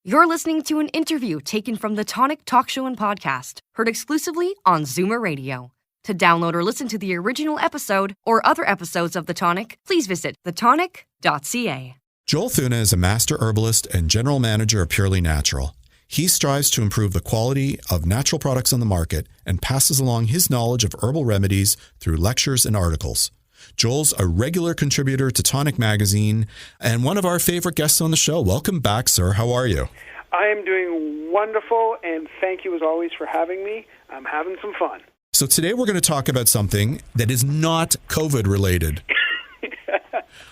You're listening to an interview taken from the Tonic Talk Show and Podcast, heard exclusively on Zoomer Radio. To download or listen to the original episode or other episodes of The Tonic, please visit thetonic.ca. Joel Thuna is a master herbalist and general manager of Purely Natural. He strives to improve the quality of natural products on the market and passes along his knowledge of herbal remedies through lectures and articles. Joel's a regular contributor to Tonic Magazine and one of our favorite guests on the show. Welcome back, sir. How are you? I am doing wonderful, and thank you as always for having me. I'm having some fun. So today we're going to talk about something that is not COVID related.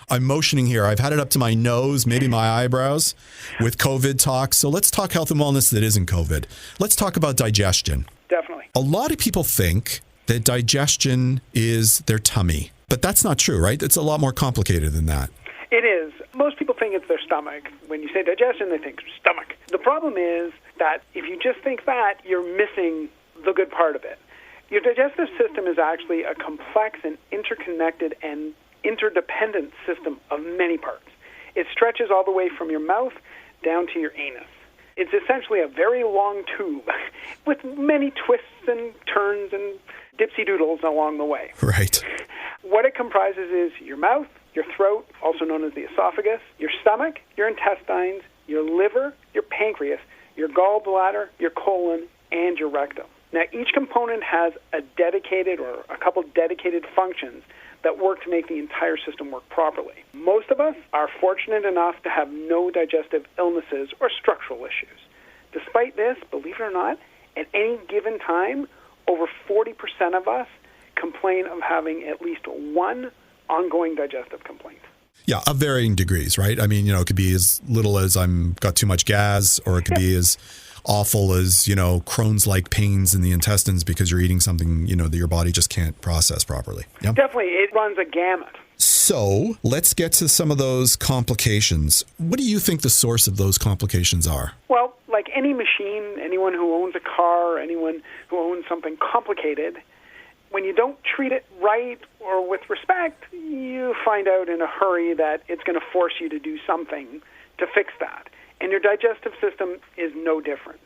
I'm motioning here. I've had it up to my nose, maybe my eyebrows with COVID talk. So let's talk health and wellness that isn't COVID. Let's talk about digestion. Definitely. A lot of people think that digestion is their tummy, but that's not true, right? It's a lot more complicated than that. It is. Most people think it's their stomach. When you say digestion, they think stomach. The problem is that if you just think that, you're missing the good part of it. Your digestive system is actually a complex and interconnected and interdependent system of many parts. It stretches all the way from your mouth down to your anus. It's essentially a very long tube with many twists and turns and dipsy doodles along the way. Right. What it comprises is your mouth, your throat, also known as the esophagus, your stomach, your intestines, your liver, your pancreas, your gallbladder, your colon, and your rectum. Now, each component has a dedicated or a couple dedicated functions that work to make the entire system work properly. Most of us are fortunate enough to have no digestive illnesses or structural issues. Despite this, believe it or not, at any given time, over 40% of us complain of having at least one ongoing digestive complaint. Yeah, of varying degrees, right? I mean, it could be as little as I'm got too much gas, or it could be as awful as, Crohn's-like pains in the intestines because you're eating something, that your body just can't process properly. Yep. Definitely, it runs a gamut. So let's get to some of those complications. What do you think the source of those complications are? Well, like any machine, anyone who owns a car, anyone who owns something complicated, when you don't treat it right or with respect, you find out in a hurry that it's going to force you to do something to fix that. And your digestive system is no different.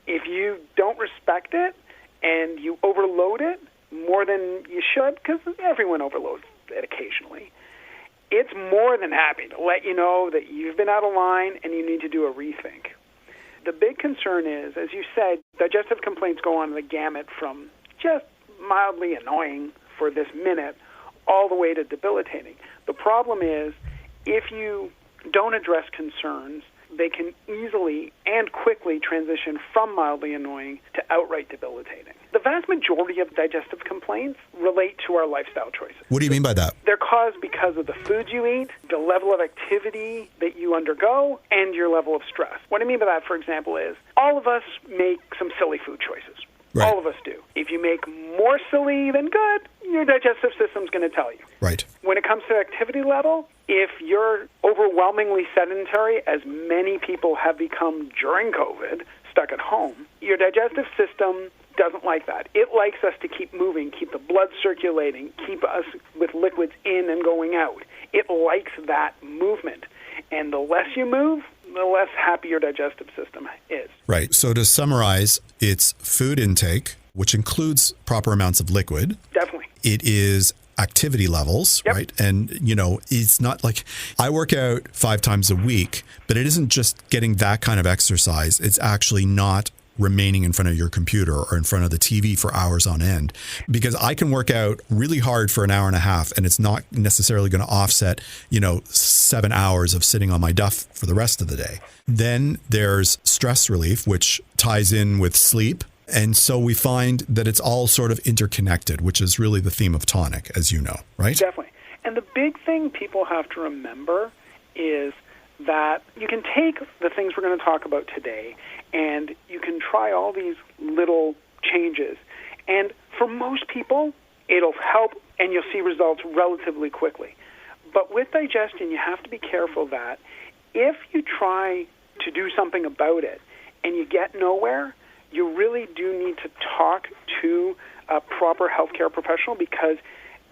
If you don't respect it and you overload it more than you should, because everyone overloads it occasionally, it's more than happy to let you know that you've been out of line and you need to do a rethink. The big concern is, as you said, digestive complaints go on the gamut from just mildly annoying for this minute all the way to debilitating. The problem is, if you don't address concerns, they can easily and quickly transition from mildly annoying to outright debilitating. The vast majority of digestive complaints relate to our lifestyle choices. What do you mean by that? They're caused because of the foods you eat, the level of activity that you undergo, and your level of stress. What I mean by that, for example, is all of us make some silly food choices. Right. All of us do. If you make more silly than good, your digestive system's going to tell you. Right. When it comes to activity level, if you're overwhelmingly sedentary, as many people have become during COVID, stuck at home, your digestive system doesn't like that. It likes us to keep moving, keep the blood circulating, keep us with liquids in and going out. It likes that movement. And the less you move, the less happy your digestive system is. Right. So to summarize, it's food intake, which includes proper amounts of liquid. Definitely. It is activity levels, Yep. right? And, it's not like I work out 5 times a week, but it isn't just getting that kind of exercise. It's actually not remaining in front of your computer or in front of the TV for hours on end, because I can work out really hard for an hour and a half and it's not necessarily going to offset, 7 hours of sitting on my duff for the rest of the day. Then there's stress relief, which ties in with sleep. And so we find that it's all sort of interconnected, which is really the theme of Tonic, as you know, right? Definitely. And the big thing people have to remember is that you can take the things we're going to talk about today and you can try all these little changes. And for most people, it'll help and you'll see results relatively quickly. But with digestion, you have to be careful that if you try to do something about it and you get nowhere, you really do need to talk to a proper healthcare professional, because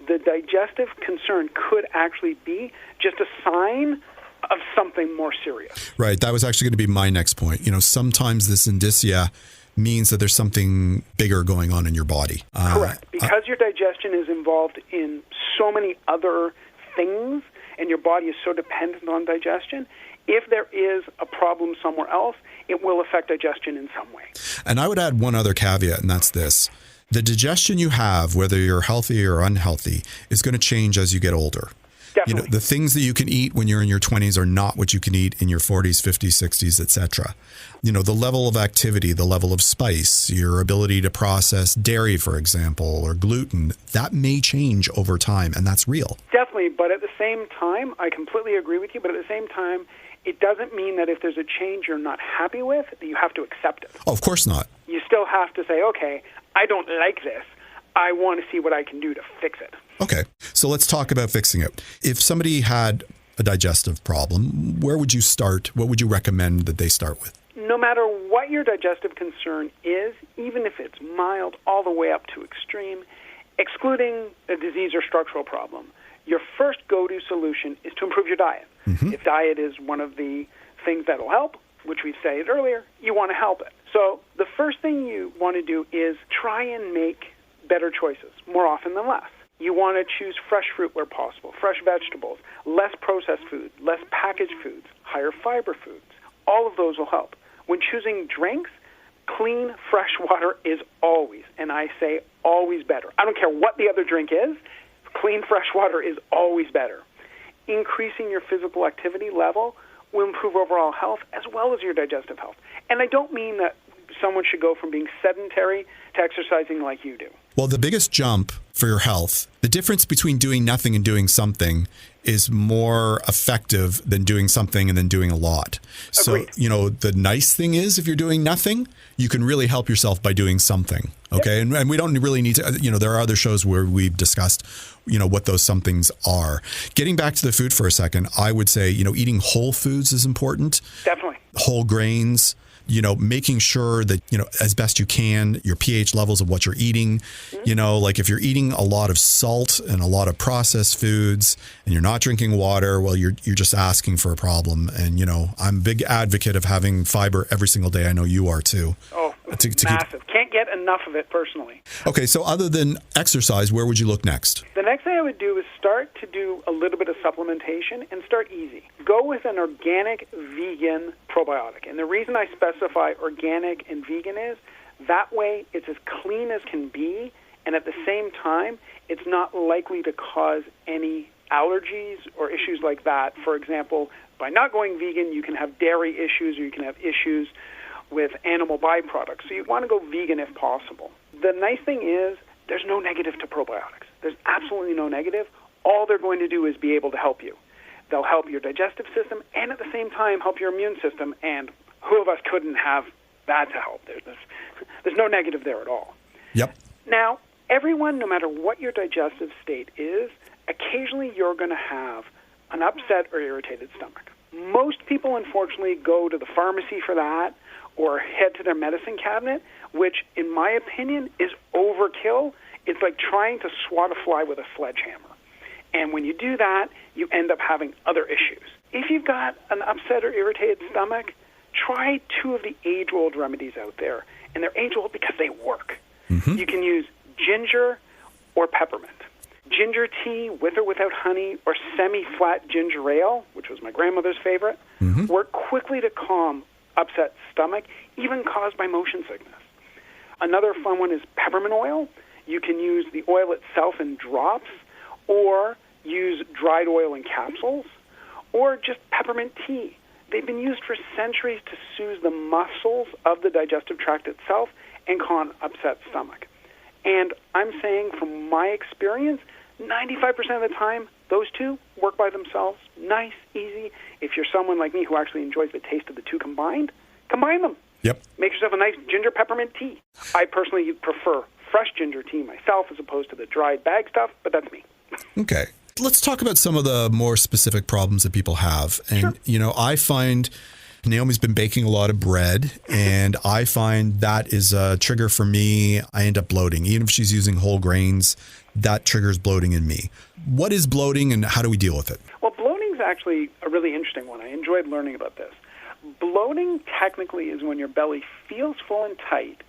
the digestive concern could actually be just a sign of something more serious. Right. That was actually going to be my next point. Sometimes this indicia means that there's something bigger going on in your body. Correct. Because your digestion is involved in so many other things and your body is so dependent on digestion, if there is a problem somewhere else, it will affect digestion in some way. And I would add one other caveat, and that's this. The digestion you have, whether you're healthy or unhealthy, is going to change as you get older. Definitely. The things that you can eat when you're in your 20s are not what you can eat in your 40s, 50s, 60s, etc. The level of activity, the level of spice, your ability to process dairy, for example, or gluten, that may change over time, and that's real. Definitely, but at the same time, I completely agree with you, but at the same time, it doesn't mean that if there's a change you're not happy with, that you have to accept it. Oh, of course not. You still have to say, okay, I don't like this. I want to see what I can do to fix it. Okay, so let's talk about fixing it. If somebody had a digestive problem, where would you start? What would you recommend that they start with? No matter what your digestive concern is, even if it's mild all the way up to extreme, excluding a disease or structural problem, your first go-to solution is to improve your diet. Mm-hmm. If diet is one of the things that will help, which we said earlier, you want to help it. So the first thing you want to do is try and make better choices more often than less. You want to choose fresh fruit where possible, fresh vegetables, less processed food, less packaged foods, higher fiber foods. All of those will help. When choosing drinks, clean, fresh water is always, and I say always better. I don't care what the other drink is, clean, fresh water is always better. Increasing your physical activity level will improve overall health as well as your digestive health. And I don't mean that someone should go from being sedentary to exercising like you do. Well, the biggest jump for your health, the difference between doing nothing and doing something is more effective than doing something and then doing a lot. Agreed. So, the nice thing is if you're doing nothing, you can really help yourself by doing something. Okay. Yep. And we don't really need to, there are other shows where we've discussed, what those somethings are. Getting back to the food for a second, I would say, eating whole foods is important. Definitely. Whole grains. Making sure that, as best you can, your pH levels of what you're eating, like if you're eating a lot of salt and a lot of processed foods and you're not drinking water, well, you're just asking for a problem. And, I'm a big advocate of having fiber every single day. I know you are too. Oh, massive. Can't get enough of it personally. Okay. So other than exercise, where would you look next? The next thing I would do is start to do a little bit of supplementation and start easy. Go with an organic vegan probiotic. And the reason I specify organic and vegan is that way it's as clean as can be, and at the same time, it's not likely to cause any allergies or issues like that. For example, by not going vegan, you can have dairy issues or you can have issues with animal byproducts. So you want to go vegan if possible. The nice thing is there's no negative to probiotics. There's absolutely no negative. All they're going to do is be able to help you. They'll help your digestive system and at the same time help your immune system. And who of us couldn't have that to help? There's no negative there at all. Yep. Now, everyone, no matter what your digestive state is, occasionally you're going to have an upset or irritated stomach. Most people, unfortunately, go to the pharmacy for that or head to their medicine cabinet, which, in my opinion, is overkill. It's like trying to swat a fly with a sledgehammer. And when you do that, you end up having other issues. If you've got an upset or irritated stomach, try two of the age-old remedies out there. And they're age-old because they work. Mm-hmm. You can use ginger or peppermint. Ginger tea, with or without honey, or semi-flat ginger ale, which was my grandmother's favorite, work quickly to calm upset stomach, even caused by motion sickness. Another fun one is peppermint oil. You can use the oil itself in drops, or use dried oil in capsules, or just peppermint tea. They've been used for centuries to soothe the muscles of the digestive tract itself and calm upset stomach. And I'm saying from my experience, 95% of the time, those two work by themselves. Nice, easy. If you're someone like me who actually enjoys the taste of the two combined, combine them. Yep. Make yourself a nice ginger peppermint tea. I personally prefer fresh ginger tea myself as opposed to the dried bag stuff, but that's me. Okay. Let's talk about some of the more specific problems that people have. And, Sure. I find Naomi's been baking a lot of bread, and I find that is a trigger for me. I end up bloating. Even if she's using whole grains, that triggers bloating in me. What is bloating and how do we deal with it? Well, bloating is actually a really interesting one. I enjoyed learning about this. Bloating technically is when your belly feels full and tight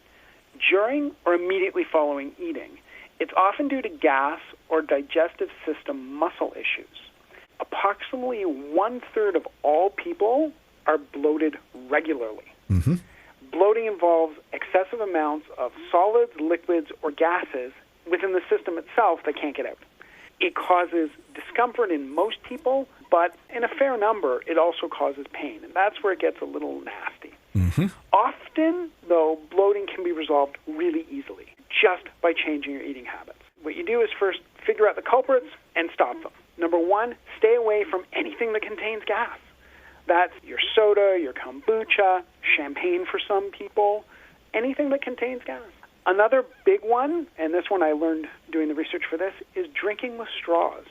during or immediately following eating. It's often due to gas or digestive system muscle issues. Approximately 1/3 of all people are bloated regularly. Mm-hmm. Bloating involves excessive amounts of solids, liquids, or gases within the system itself that can't get out. It causes discomfort in most people, but in a fair number, it also causes pain, and that's where it gets a little nasty. Mm-hmm. Often, though, bloating can be resolved really easily, just by changing your eating habits. What you do is first figure out the culprits and stop them. Number one, stay away from anything that contains gas. That's your soda, your kombucha, champagne for some people, anything that contains gas. Another big one, and this one I learned doing the research for this, is drinking with straws.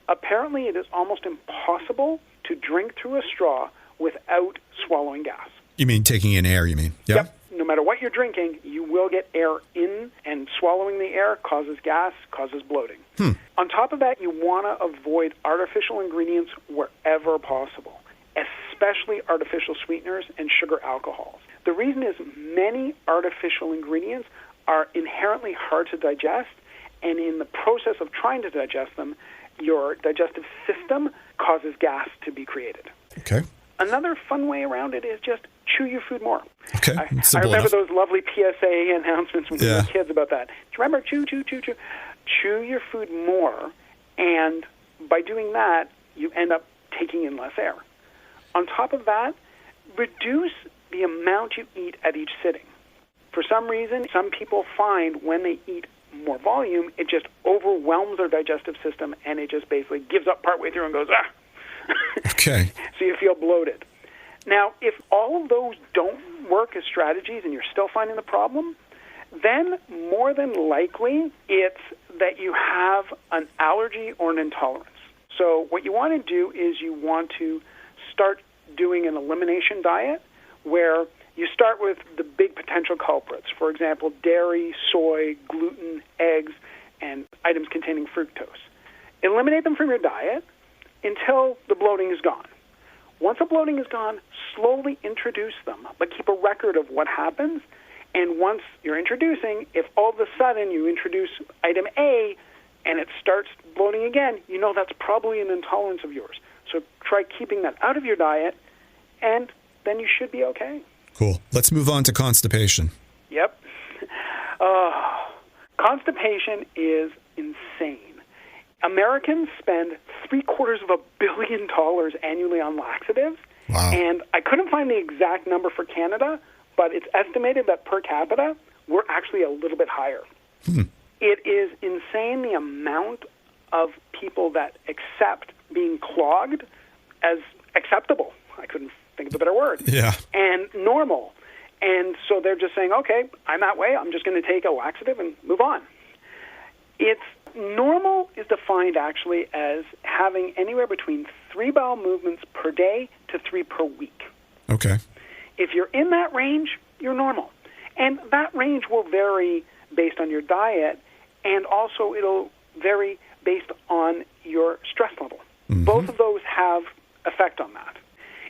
Apparently, it is almost impossible to drink through a straw without swallowing gas. You mean taking in air, you mean? Yeah? Yep. No matter what you're drinking, you will get air in, and swallowing the air causes gas, causes bloating. On top of that, you want to avoid artificial ingredients wherever possible, especially artificial sweeteners and sugar alcohols. The reason is many artificial ingredients are inherently hard to digest, and in the process of trying to digest them, your digestive system causes gas to be created. Okay. Another fun way around it is just chew your food more. Okay. I Simple remember enough. those lovely PSA announcements when we Yeah. were kids about that. Do you remember? Chew, chew, chew, chew. Chew your food more, and by doing that, you end up taking in less air. On top of that, reduce the amount you eat at each sitting. For some reason, some people find when they eat more volume, it just overwhelms their digestive system, and it just basically gives up partway through and goes, ah. Okay. So you feel bloated. Now, if all of those don't work as strategies and you're still finding the problem, then more than likely it's that you have an allergy or an intolerance. So what you want to do is you want to start doing an elimination diet where you start with the big potential culprits. For example, dairy, soy, gluten, eggs, and items containing fructose. Eliminate them from your diet until the bloating is gone. Once the bloating is gone, slowly introduce them, but keep a record of what happens. And once you're introducing, if all of a sudden you introduce item A and it starts bloating again, you know that's probably an intolerance of yours. So try keeping that out of your diet, and then you should be okay. Cool. Let's move on to constipation. Yep. Constipation is insane. Americans spend $750 million annually on laxatives. Wow. And I couldn't find the exact number for Canada, but it's estimated that per capita, we're actually a little bit higher. It is insane the amount of people that accept being clogged as acceptable. I couldn't think of a better word. Yeah. And normal. And so they're just saying, okay, I'm that way. I'm just going to take a laxative and move on. It's normal is defined actually as having anywhere between 3 bowel movements per day to 3 per week. Okay. If you're in that range, you're normal. And that range will vary based on your diet, and also it'll vary based on your stress level. Mm-hmm. Both of those have effect on that.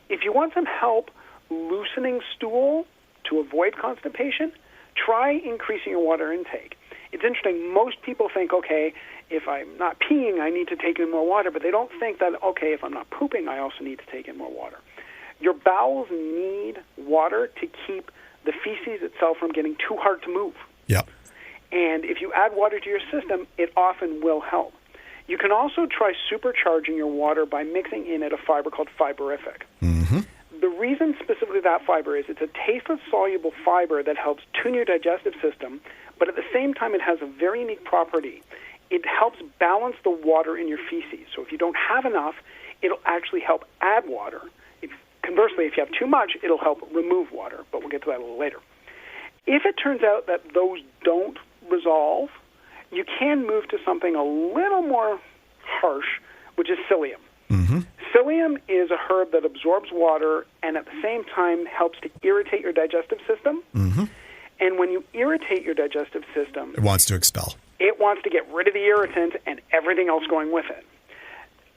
If you want some help loosening stool to avoid constipation, try increasing your water intake. It's interesting, most people think, okay, if I'm not peeing, I need to take in more water, but they don't think that, okay, if I'm not pooping, I also need to take in more water. Your bowels need water to keep the feces itself from getting too hard to move. Yep. And if you add water to your system, it often will help. You can also try supercharging your water by mixing in it a fiber called fiberific. Mm-hmm. The reason specifically that fiber is it's a tasteless soluble fiber that helps tune your digestive system, but at the same time it has a very unique property. It helps balance the water in your feces. So if you don't have enough, it'll actually help add water. Conversely, if you have too much, it'll help remove water, but we'll get to that a little later. If it turns out that those don't resolve, you can move to something a little more harsh, which is psyllium. Mm-hmm. Psyllium is a herb that absorbs water and at the same time helps to irritate your digestive system. Mm-hmm. And when you irritate your digestive system, It wants to expel. it wants to get rid of the irritant and everything else going with it.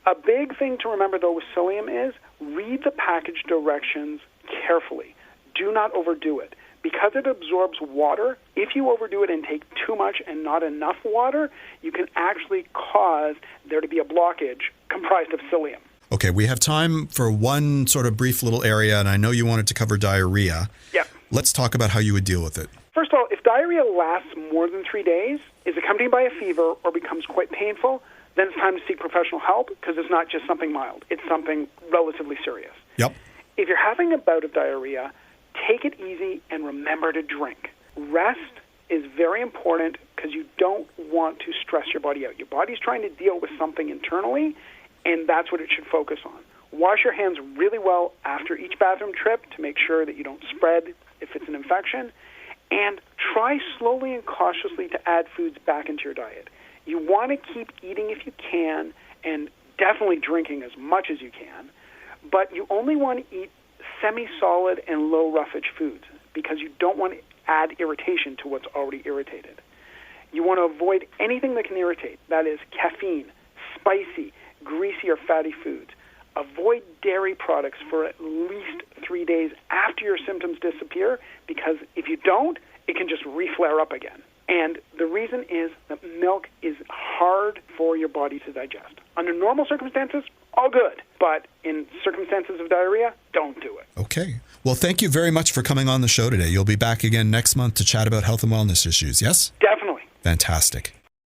A big thing to remember, though, with psyllium is read the package directions carefully. Do not overdo it. Because it absorbs water, if you overdo it and take too much and not enough water, you can actually cause there to be a blockage comprised of psyllium. Okay, we have time for one sort of brief little area, and I know you wanted to cover diarrhea. Yeah. Let's talk about how you would deal with it. First of all, if diarrhea lasts more than 3 days, is accompanied by a fever, or becomes quite painful, then it's time to seek professional help, because it's not just something mild. It's something relatively serious. Yep. If you're having a bout of diarrhea, take it easy and remember to drink. Rest is very important because you don't want to stress your body out. Your body's trying to deal with something internally, and that's what it should focus on. Wash your hands really well after each bathroom trip to make sure that you don't spread if it's an infection, and try slowly and cautiously to add foods back into your diet. You want to keep eating if you can, and definitely drinking as much as you can, but you only want to eat semi-solid and low roughage foods because you don't want to add irritation to what's already irritated. You want to avoid anything that can irritate, that is caffeine, spicy, greasy or fatty foods. Avoid dairy products for at least 3 days after your symptoms disappear, because if you don't, it can just re-flare up again. And the reason is that milk is hard for your body to digest. Under normal circumstances, all good. But in circumstances of diarrhea, don't do it. Okay. Well, thank you very much for coming on the show today. You'll be back again next month to chat about health and wellness issues, yes? Definitely. Fantastic.